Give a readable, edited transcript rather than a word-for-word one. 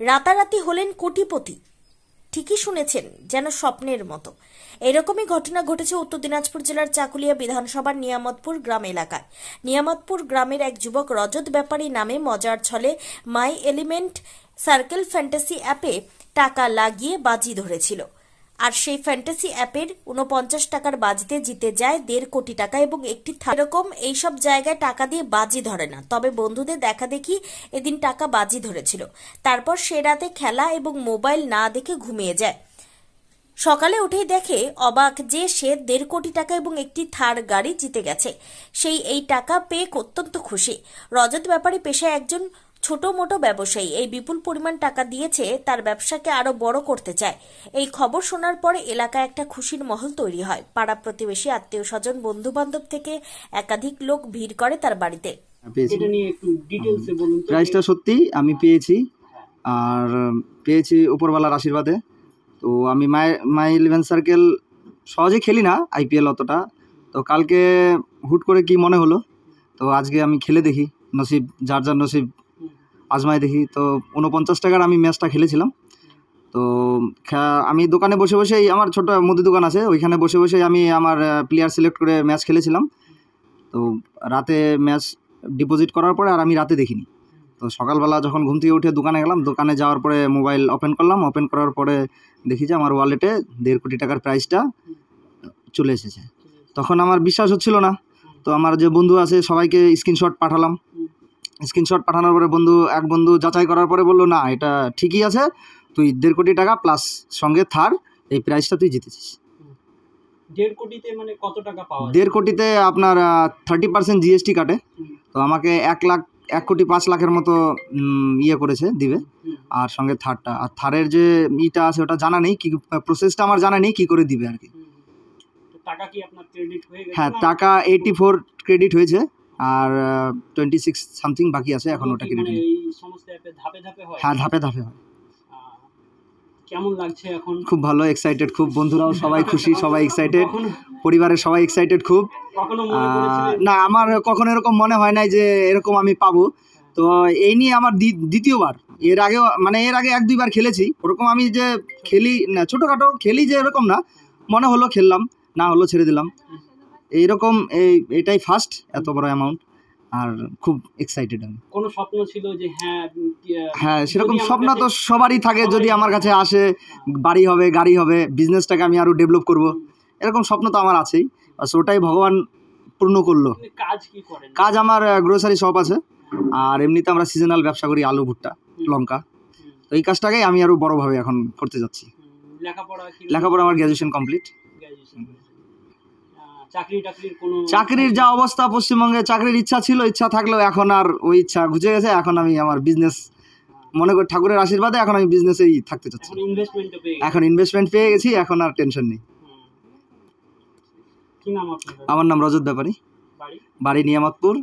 রাতারাতি হলেন কোটিপতি। ঠিকই শুনেছেন, যেন স্বপ্নের মতো। এরকমই ঘটনা ঘটেছে উত্তর দিনাজপুর জেলার চাকুলিয়া বিধানসভার নিয়ামতপুর গ্রাম এলাকায়। নিয়ামতপুর গ্রামের এক যুবক রজত ব্যাপারী নামে মজার ছলে মাই এলিমেন্ট সার্কেল ফ্যান্টাসি অ্যাপে টাকা লাগিয়ে বাজি ধরেছিল। আর সেই ফ্যান্টাসি অ্যাপের 49 টাকার বাজিতে জিতে যায় 1.5 কোটি টাকা এবং একটি এরকম এইসব জায়গায় টাকা দিয়ে বাজি ধরে না, তবে বন্ধুদের দেখা দেখি এদিন টাকা বাজি ধরেছিল। তারপর সে রাতে খেলা এবং মোবাইল না দেখে ঘুমিয়ে যায়। সকালে উঠেই দেখে অবাক যে সে 1.5 কোটি টাকা এবং একটি থার গাড়ি জিতে গেছে। সেই এই টাকা পেয়ে অত্যন্ত খুশি। রজত ব্যাপারী পেশায় একজন ছোট মোটো ব্যবসায়ী। এই বিপুল পরিমাণ টাকা দিয়েছে, তার ব্যবসাকে আরো বড় করতে চায়। এই খবর শোনার পরে এলাকায় একটা খুশির মহল তৈরি হয়। পাড়া প্রতিবেশী, আত্মীয় স্বজন, বন্ধু বান্ধব থেকে একাধিক লোক ভিড় করে তার বাড়িতে। প্রাইসটা সত্যি আমি পেয়েছি, আর পেয়েছি উপরওয়ালার আশীর্বাদে। তো আমি মাই ইলেভেন সার্কেল সহজে খেলি না আইপিএল অতটা, তো কালকে হুট করে কি মনে হলো, তো আজকে আমি খেলে দেখি, নসিব যার যার নসিব আজমায় দেখি। তো 49 টাকার আমি ম্যাচটা খেলেছিলাম। তো আমি দোকানে বসে বসেই, আমার ছোট মুদি দোকান আছে, ওইখানে বসে বসেই আমি আমার প্লেয়ার সিলেক্ট করে ম্যাচ খেলেছিলাম। তো রাতে ম্যাচ ডিপোজিট করার পরে আর আমি রাতে দেখিনি। তো সকালবেলা যখন ঘুম থেকে উঠে দোকানে গেলাম, দোকানে যাওয়ার পরে মোবাইল ওপেন করলাম, ওপেন করার পরে দেখি যে আমার ওয়ালেটে 1.5 কোটি টাকার প্রাইসটা চলে এসেছে। তখন আমার বিশ্বাস হচ্ছিল না। তো আমার যে বন্ধু আছে সবাইকে স্ক্রিনশট পাঠালাম। স্ক্রিনশট পাঠানোর পরে এক বন্ধু যাচাই করার পরে বললো, না এটা ঠিকই আছে, তুই 1.5 কোটি টাকা প্লাস সঙ্গে থার এই প্রাইসটা তুই জিতেছিস। 1.5 কোটিতে মানে কত টাকা পাওয়া যায়? 1.5 কোটিতে আপনার 30% জিএসটি কাটে। তো আমাকে 1 কোটি 5 লাখের মতো ইয়ে করেছে দিবে, আর সঙ্গে থারটা। আর থারের যে ইটা আছে ওটা জানা নেই, কি প্রসেসটা আমার জানা নেই কি করে দিবে আর কি। টাকা কি আপনার ক্রেডিট হয়ে গেছে? হ্যাঁ, টাকা 84 ক্রেডিট হয়েছে, আর 26 সামথিং বাকি আছে এখন। ওটা ক্রেডিট এই সমস্ত অ্যাপে ধাপে ধাপে হয়? হ্যাঁ, ধাপে ধাপে হয়। কেমন লাগছে এখন? খুব ভালো, এক্সাইটেড খুব। বন্ধুরাও সবাই খুশি, সবাই এক্সাইটেড, পরিবারের সবাই এক্সাইটেড খুব। না, আমার কখনো এরকম মনে হয় নাই যে এরকম আমি পাবো। তো এই নিয়ে আমার দ্বিতীয়বার। এর আগে 1-2 বার খেলেছি ওরকম। আমি যে খেলি না, ছোটোখাটো খেলি যে এরকম না, মনে হলো খেললাম, না হলো ছেড়ে দিলাম, এইরকম। এটাই ফার্স্ট এত বড় অ্যামাউন্ট, আর খুব এক্সাইটেড আমি। কোনো স্বপ্ন ছিল যে হ্যাঁ, সেরকম স্বপ্ন তো সবারই থাকে, যদি আমার কাছে আসে বাড়ি হবে, গাড়ি হবে, বিজনেসটাকে আমি আরও ডেভেলপ করব, এরকম স্বপ্ন তো আমার আছেই। ওটাই ভগবান পূর্ণ করলো। কাজ আমার গ্রোসারি শপ আছে, আর এমনিতে আমরা সিজনাল ব্যবসা করি, আলু, ভুট্টা, লঙ্কা। তো এই কাজটাকেই আমি আরও বড়োভাবে এখন করতে যাচ্ছি। লেখাপড়া আমার গ্র্যাজুয়েশন কমপ্লিট। চাকরির যা অবস্থা পশ্চিমবঙ্গে, চাকরির ইচ্ছা ছিল, ইচ্ছা থাকলেও এখন আর ওই ইচ্ছা ঘুচে গেছে। এখন আমি আমার বিজনেস, মনে করি ঠাকুরের আশীর্বাদে এখন আমি বিজনেসেই থাকতে চাচ্ছি। এখন ইনভেস্টমেন্ট পেয়ে গেছি, এখন আর টেনশন নেই। আমার নাম রজত ব্যাপারী, বাড়ি নিয়ামতপুর।